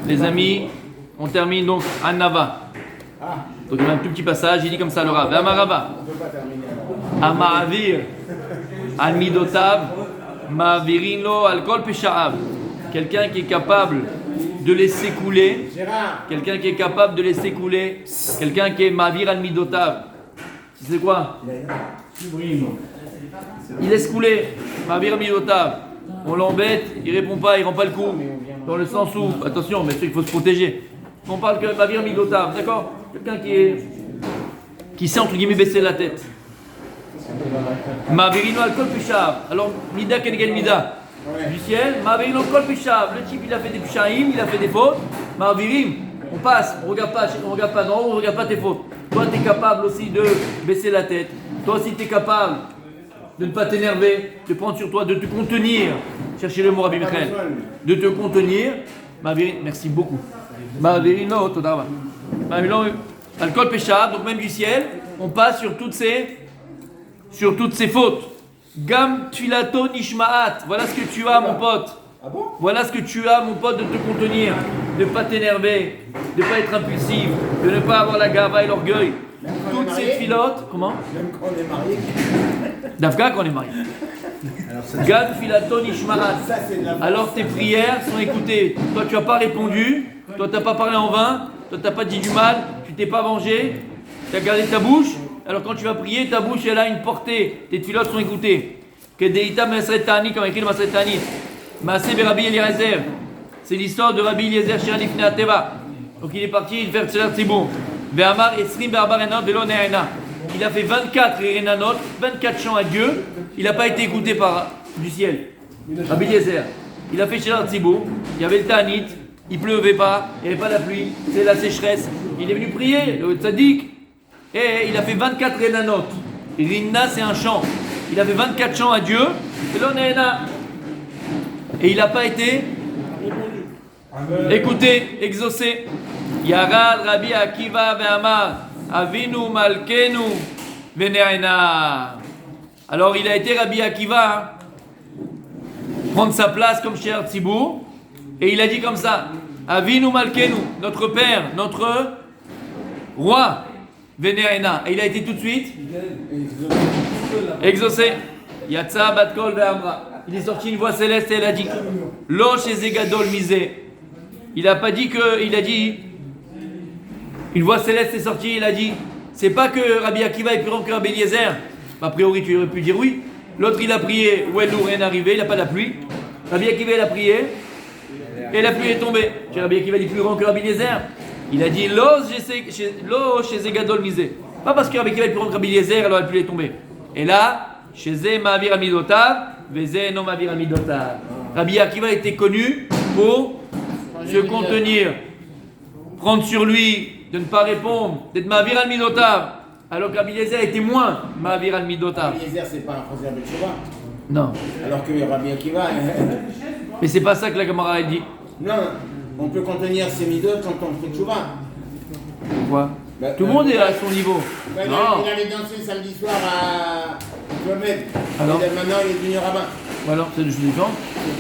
Les amis, on termine donc à Nava. Donc il y a un tout petit passage, il dit comme ça le Rav. Amarava. Ama'avir. Al midotav. Ma'avirino al kol pesha'av. Quelqu'un qui est capable de laisser couler. Quelqu'un qui est capable de laisser couler. Quelqu'un qui est ma'avir al midotav. C'est quoi? Il laisse couler. Ma'avir al midotav. On l'embête, il répond pas, il rend pas le coup. Dans le sens où, attention, mais il faut se protéger. On parle que ma'avir al midotav, d'accord? Quelqu'un qui sait entre guillemets baisser la tête. Ma'avirino al kol pesha'av. Alors, mida kenegel mida. Du ciel, Ma'avirim kol pishav. Le type il a fait des pishaim, il a fait des fautes. Ma'avirim, on passe, on regarde pas d'en haut, on regarde pas tes fautes. Toi tu es capable aussi de baisser la tête. Toi aussi tu es capable de ne pas t'énerver, de prendre sur toi, de te contenir. Cherchez le mot Rabbi Michael. De te contenir. Ma'avirim, merci beaucoup. Ma'avirim no, todarva. Ma'avirim al kol pishav, donc même du ciel, on passe sur toutes ces fautes. Gam tfilato nishma'at. Voilà ce que tu as, mon pote. Ah bon? Voilà ce que tu as, mon pote, de te contenir, de ne pas t'énerver, de ne pas être impulsif, de ne pas avoir la gava et l'orgueil. Toutes ces filotes, comment? Même quand on est marié. D'Afghan quand on est marié. Gam tfilato nishma'at. Alors tes prières sont écoutées. Toi, tu n'as pas répondu. Toi, tu n'as pas parlé en vain. Toi, tu n'as pas dit du mal. Tu t'es pas vengé. Tu as gardé ta bouche. Alors quand tu vas prier, ta bouche elle a une portée, tes tfilotes sont écoutées. Que Deita Masret Tani, comme écrit le Masret Tani. Maaseh Rabbi Eliezer. C'est l'histoire de Rabbi Eliezer chez Alifne Ateva. Donc il est parti, il fait Tzelat Tzibur. Ve'amar Esrim Be'arba Renat Velo Ne'ena. Il a fait 24 Renanot, 24 chants à Dieu. Il n'a pas été écouté par du ciel. Rabbi Eliezer. Il a fait Tzelat Tzibur. Il y avait le Tanit. Il pleuvait pas, il n'y avait pas la pluie. C'est la sécheresse. Il est venu prier, le tzaddik. Et il a fait 24 Renanot. Rinna, c'est un chant. Il a fait 24 chants à Dieu. Et il n'a pas été écouté, exaucé. Yarad Rabbi Akiva ve'amar Avinu Malkenu ve'ne'ena. Alors il a été Rabbi Akiva prendre sa place comme Shear Tzibur. Et il a dit comme ça: Avinu Malkenu, notre père, notre roi. Vene'ena. Et il a été tout de suite exaucé. Yatsa Batkol Ve'amra. Il est sorti une voix céleste et elle a dit Lo Shezegadol Misé. Il n'a pas dit que. Il a dit. Une voix céleste est sortie, il a dit c'est pas que Rabbi Akiva est plus grand que Rabbi Eliezer. A priori, tu aurais pu dire oui. L'autre il a prié, où elle rien arrivé, il n'a pas la pluie. Rabbi Akiva il a prié, et la pluie est tombée. Rabbi Akiva est plus grand que Rabbi Eliezer. Il a dit Lo chez Zegadol misé. Pas parce que Rabbi Akiva est plus grand que Rabbi Eliezer, alors la pluie est tombée. Et là, chez Ze Ma'avir Amidotav, Veze no Ma'avir Amidotav. Rabbi Akiva était connu pour se contenir, prendre sur lui, de ne pas répondre, d'être Ma'avir Amidotav. Alors que Rabbi Eliezer était moins Ma'avir Amidotav. Rabbi Eliezer, c'est pas un Chazer Betchouva. Non. Alors que Rabbi Akiva. Mais c'est pas ça que la Gemara a dit. Non, on peut contenir ses midotes quand on fait Tchouva. Pourquoi? Tout le monde est à son niveau. Non. Il allait danser samedi soir à Kilomètre. Alors maintenant, il est devenu rabbin. Alors, c'est du différent.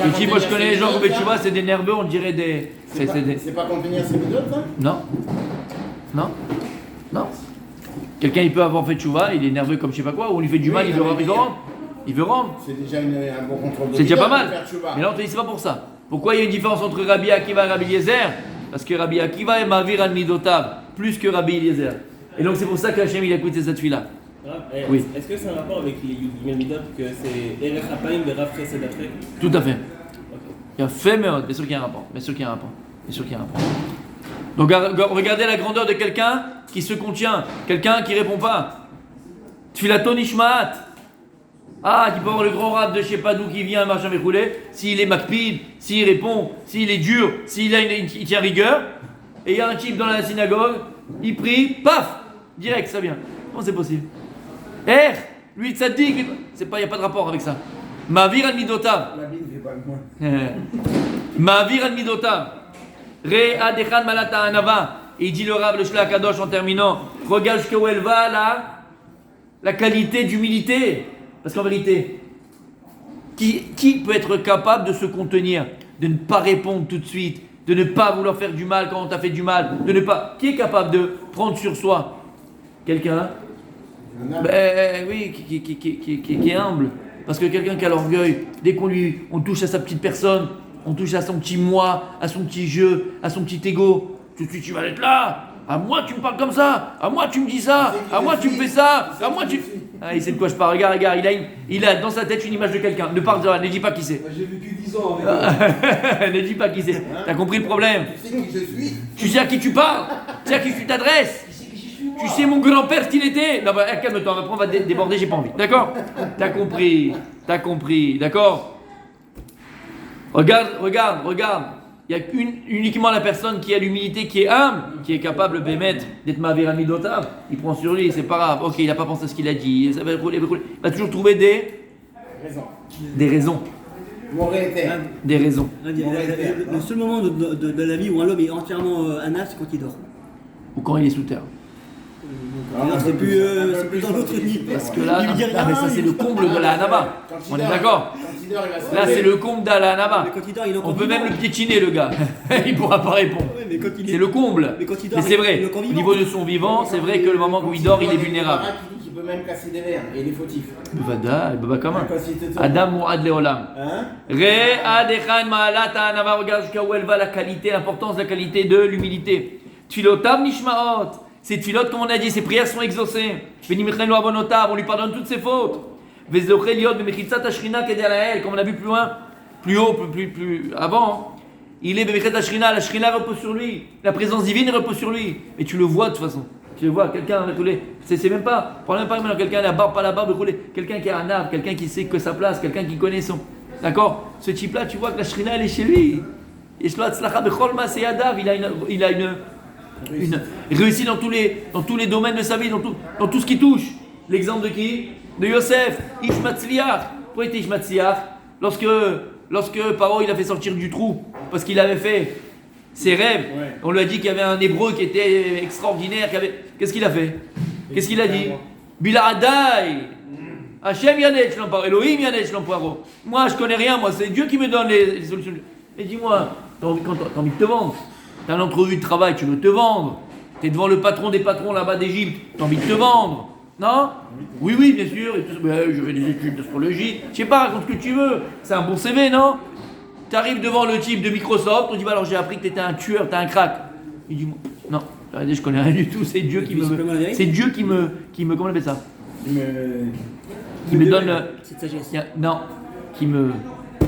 Et qui, moi je connais les gens qui tu vois, c'est des nerveux, on dirait des. C'est pas contenir ses midotes, ça? Non. Non. Non. Quelqu'un, il peut avoir fait tchouva, il est nerveux comme je sais pas quoi, ou on lui fait du mal, il veut rendre. Il veut rendre. C'est déjà un bon contrôle de c'est déjà pas mal. Mais là, on te dit, c'est pas pour ça. Pourquoi il y a une différence entre Rabbi Akiva et Rabbi Eliezer? Parce que Rabbi Akiva est Ma'avir al Midotav, plus que Rabbi Eliezer. Et donc, c'est pour ça qu'Hachem, il a écouté cette fille-là. Oui. Est-ce que c'est un rapport avec les Yud Midot que c'est Erech Apayim de Rav Chesed Afrek? Tout à fait. Okay. Il y a fait, mais bien sûr qu'il y a un rapport. Bien sûr qu'il y a un rapport. Bien sûr qu'il y a un rapport. Donc, regardez la grandeur de quelqu'un qui se contient, quelqu'un qui répond pas. Tfilato Nishmaat. Ah, qui peut avoir le grand rab de je sais pas d'où qui vient, marche avec rouler. S'il est makpid, s'il répond, s'il est dur, il tient rigueur. Et il y a un type dans la synagogue, il prie, paf, direct, ça vient. Comment c'est possible? Lui, ça dit qu'il n'y a pas de rapport avec ça. Ma'avir al Midotav. La Bible fait pas le moins. Ma'avir al Midotav. Re adechan malata anava. Et il dit le Rav, le Shlach Kadosh en terminant, regarde jusqu'où elle va là, la qualité d'humilité. Parce qu'en vérité, qui peut être capable de se contenir, de ne pas répondre tout de suite, de ne pas vouloir faire du mal quand on t'a fait du mal, de ne pas. Qui est capable de prendre sur soi? Quelqu'un? Oui, qui est humble. Parce que quelqu'un qui a l'orgueil, dès on touche à sa petite personne, on touche à son petit moi, à son petit jeu, à son petit ego, tout de suite tu vas être là. À moi tu me parles comme ça, à moi tu me dis ça, à moi tu me fais ça, à moi tu... Ah, il sait de quoi je parle, regarde, il a dans sa tête une image de quelqu'un. Ne dis pas qui c'est. J'ai vécu 10 ans avec Ne dis pas qui c'est. T'as compris le problème? Tu sais qui je suis? Tu sais à qui tu parles? Tu sais à qui tu t'adresses? Tu sais mon grand-père ce qu'il était? Non, calme-toi, après on va déborder, j'ai pas envie. D'accord? T'as compris, d'accord? Regarde. Il y a uniquement la personne qui a l'humilité, qui est humble, qui est capable d'être Ma'avir Amidotav. Il prend sur lui, c'est pas grave. Ok, il n'a pas pensé à ce qu'il a dit. Ça va rouler. Il va toujours trouver des raisons. Des raisons. Le seul moment de la vie où un homme est entièrement anal, c'est quand il dort. Ou quand il est sous terre. C'est plus dans l'autre niveau. Parce que là, mais ça c'est le comble de la Hanaba. On est d'accord? Là c'est le comble de la Hanaba. On peut même le piétiner le gars. Il pourra pas répondre. C'est le comble. Mais c'est vrai. Au niveau de son vivant, c'est vrai que le moment où il dort, il est vulnérable. Il peut même casser des verres et il est fautif. Bada, comment? Adam ou Ad Leolam. Re Adechan Ma'alat Hanaba. Regarde jusqu'à où elle va la qualité, l'importance de la qualité de l'humilité. Tfilotam Nishmaot. Ces tfilotes, comme on a dit, ces prières sont exaucées. On lui pardonne toutes ses fautes. Comme on a vu plus loin, plus haut, plus avant. Il est la Shrina repose sur lui. La présence divine repose sur lui. Et tu le vois de toute façon. Tu le vois, quelqu'un, c'est même pas, prends même pas maintenant quelqu'un, la barbe, pas la barbe, quelqu'un qui a un arbre, quelqu'un qui sait que sa place, quelqu'un qui connaît son. D'accord? Ce type-là, tu vois que la Shrina, elle est chez lui. Il a une réussite dans tous les domaines de sa vie, dans tout ce qui touche. L'exemple de qui? De Yosef, Ishmatzliach. Pourquoi il était Ishmatzliach? Lorsque Paro il a fait sortir du trou, parce qu'il avait fait ses rêves, on lui a dit qu'il y avait un hébreu qui était extraordinaire, qu'est-ce qu'il a fait? Qu'est-ce qu'il a dit? Biladai, Hachem Yanech Lamparo, Elohim Yanech Lamparo. Moi je connais rien, moi c'est Dieu qui me donne les solutions. Et dis-moi, t'as envie de te vendre? T'as une entrevue de travail, tu veux te vendre. T'es devant le patron des patrons là-bas d'Égypte, t'as envie de te vendre. Non? Oui, bien sûr. Je fais des études d'astrologie. Je sais pas, raconte ce que tu veux. C'est un bon CV, non? T'arrives devant le type de Microsoft, on dit, alors j'ai appris que t'étais un tueur, t'es un crack. Il dit, non, je connais rien du tout, c'est Dieu qui me... comment on appelle ça? Qui me donne... Cette sagesse. Non,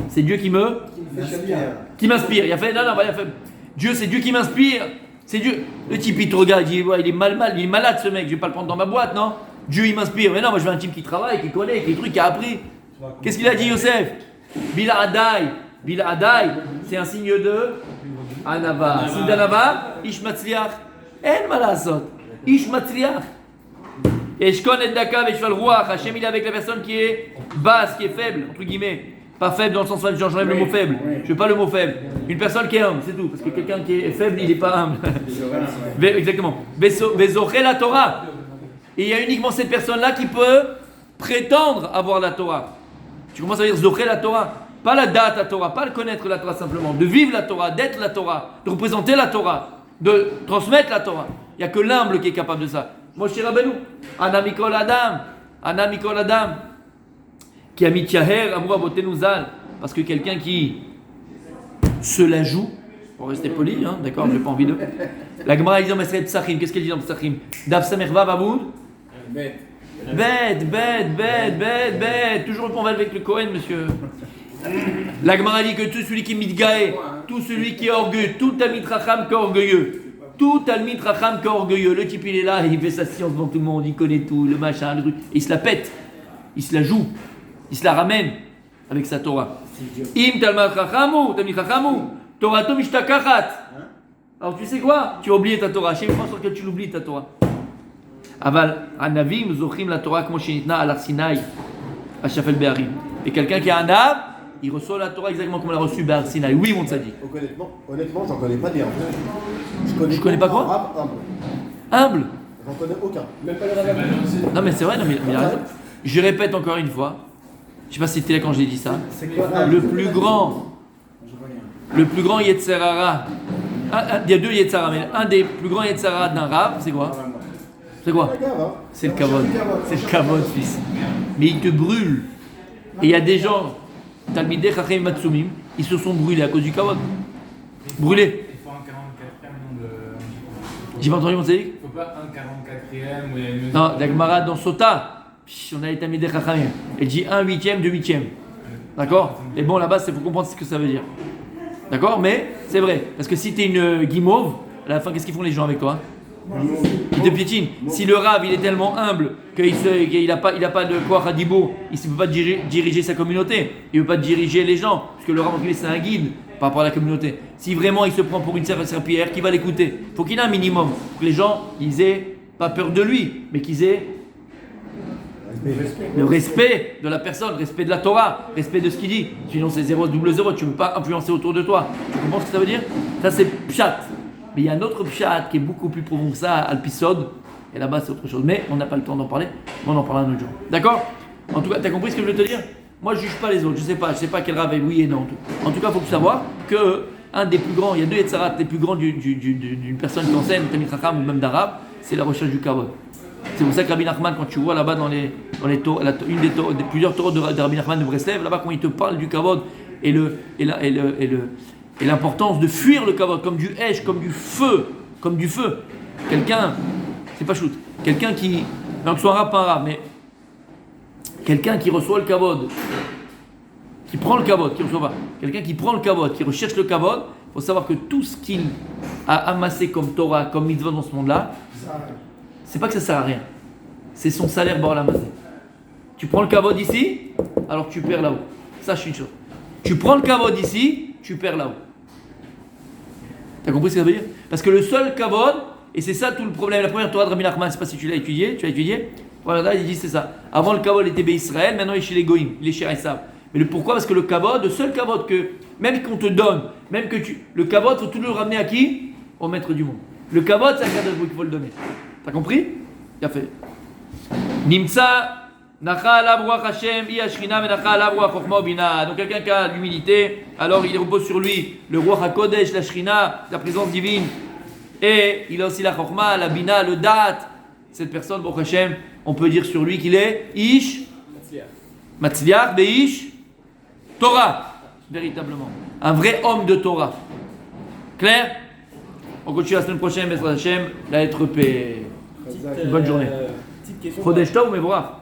c'est Dieu qui m'inspire. Il a fait, non, il a fait... Dieu, c'est Dieu qui m'inspire. C'est Dieu. Le type, il te regarde, il dit, il est il est malade ce mec, je vais pas le prendre dans ma boîte, non? Dieu, il m'inspire. Mais non, moi je veux un type qui travaille, qui connaît, qui a appris. Qu'est-ce qu'il a dit, Yosef? Bila Adai, c'est un signe de Anava. Signe d'Anava, Ishmatzliach. En malasot. Ishmatzliach. Et je connais Daka, et je fais le roi. Hachem, il est avec la personne qui est basse, qui est faible, entre guillemets. Pas faible dans le sens où j'enlève le mot faible. Je veux pas le mot faible. Une personne qui est humble, c'est tout. Parce que quelqu'un qui est faible, il n'est pas humble. Exactement. Vezoché la Torah. Et il y a uniquement cette personne-là qui peut prétendre avoir la Torah. Tu commences à dire Zoché la Torah. Pas la date la Torah, pas le connaître la Torah simplement. De vivre la Torah, d'être la Torah, de représenter la Torah, de transmettre la Torah. Il n'y a que l'humble qui est capable de ça. Moshe Rabbeinu. Ana Mikol Adam. Qui a mis Tiaher, Amour Abotenuzal, parce que quelqu'un qui se la joue, pour rester poli, hein, d'accord, j'ai pas envie de. La Gemara dit dans Maseret Psachim, qu'est-ce qu'elle dit dans Psachim? Dav Samerva Baboud. Bête. Toujours le conval avec le Cohen, monsieur. La Gemara dit que tout celui qui est mitgaé, tout celui qui est orgueilleux, tout Talmid Racham qui est orgueilleux. Tout Talmid Racham qui est orgueilleux. Le type il est là, il fait sa science devant tout le monde, il connaît tout, le machin, le truc. Et il se la pète, il se la joue. Il se la ramène avec sa Torah. Im Talmid Chachamou, Torah to mishtakachat. Alors tu sais quoi? Tu as oublié ta Torah. Chaque fois sur que tu l'oublies ta Torah. Aval Anavim zochim la Torah comme shenitna al Sinai, à Shafel Be'arim. Et quelqu'un qui a un âme, il reçoit la Torah exactement comme on l'a reçu Be'ar Sinai. Oui, mon tzaddik. Honnêtement, j'en connais pas des humbles. Je connais pas quoi? Humble. J'en connais aucun. Même pas le Non mais c'est vrai, non, mais il a raison. Je répète encore une fois. Je ne sais pas si c'était là quand j'ai dit ça. Le plus grand le plus grand Yetzerara, il y a deux Yetzerara, mais un des plus grands Yetzerara d'un Rav, c'est quoi? C'est quoi? C'est le kavod. C'est le kavod, fils. Mais il te brûle. Et il y a des gens, Talmidei Chachamim Matsumim, ils se sont brûlés à cause du kavod. Brûlés. Il faut un 44e nom de. J'ai pas entendu mon tzaddik? Il faut pas un 44e où il y a une mesure. Non, la Gemara dans Sota, on a les Talmidei Chachamim. Elle dit 1/8, 2/8. D'accord? Et bon, là-bas, il faut comprendre ce que ça veut dire. D'accord? Mais c'est vrai. Parce que si tu es une guimauve, à la fin, qu'est-ce qu'ils font les gens avec toi? Ils te piétinent. Si le Rav il est tellement humble qu'il n'a pas de quoi Hadibo, il ne peut pas diriger sa communauté, il ne peut pas diriger les gens, parce que le Rav c'est un guide par rapport à la communauté. Si vraiment il se prend pour une serpillière, qui va l'écouter? Il faut qu'il ait un minimum, pour que les gens ils aient pas peur de lui, mais qu'ils aient le respect de la personne, respect de la Torah, respect de ce qu'il dit. Sinon c'est 0, double 0, tu ne peux pas influencer autour de toi. Tu comprends ce que ça veut dire? Ça c'est pshat. Mais il y a un autre pshat qui est beaucoup plus profond que ça, Alpisod, et là-bas c'est autre chose. Mais on n'a pas le temps d'en parler, on en parlera un autre jour. D'accord? En tout cas, tu as compris ce que je veux te dire? Moi je ne juge pas les autres, je sais pas quel Rav est oui et non. En tout cas, il faut savoir que un des plus grands, il y a deux Yetzarat les plus grands d'une personne qui enseigne, Talmid Chacham ou même d'arabe, c'est la recherche du kavod. C'est pour ça que Rabbi Nachman, quand tu vois là-bas dans plusieurs Torahs de Rabbi Nachman de Breslev, là-bas quand il te parle du kavod et l'importance de fuir le kavod comme du hesh, comme du feu. Quelqu'un, c'est pas shoot, quelqu'un qui, donc soit arabe, pas arabe, mais quelqu'un qui reçoit le kavod, qui prend le kavod, qui reçoit pas, quelqu'un qui prend le kavod, qui recherche le kavod, il faut savoir que tout ce qu'il a amassé comme Torah, comme mitzvah dans ce monde-là, c'est pas que ça sert à rien, c'est son salaire bord la masse. Tu prends le kavod ici, alors tu perds là-haut. Sache une chose. Tu prends le kavod ici, tu perds là-haut. T'as compris ce que ça veut dire? Parce que le seul kavod, et c'est ça tout le problème, la première Torah de Rabbi Nachman, je sais pas si tu l'as étudié, voilà, il dit c'est ça. Avant le kavod il était Israël, maintenant il est chez les Goïm, il est chez Esav. Mais pourquoi? Parce que le kavod, le seul kavod que, même qu'on te donne, le kavod, il faut toujours le ramener à qui? Au maître du monde. Le kavod, c'est à Kadosh qu'il faut le donner. T'as compris? Il a fait. Nimsa. Hashem, donc quelqu'un qui a l'humilité, alors il repose sur lui le roi HaKodesh, la Shrina, la présence divine, et il a aussi la Chokhma, la Bina, le Dat. Cette personne, Baruch Hashem, on peut dire sur lui qu'il est Ish Matzliach, Beish Torah, véritablement, un vrai homme de Torah. Clair? On continue la semaine prochaine, Bezrat Hashem, la lettre P. Bonne journée. Petite question. Chodesh Tov, mais voilà.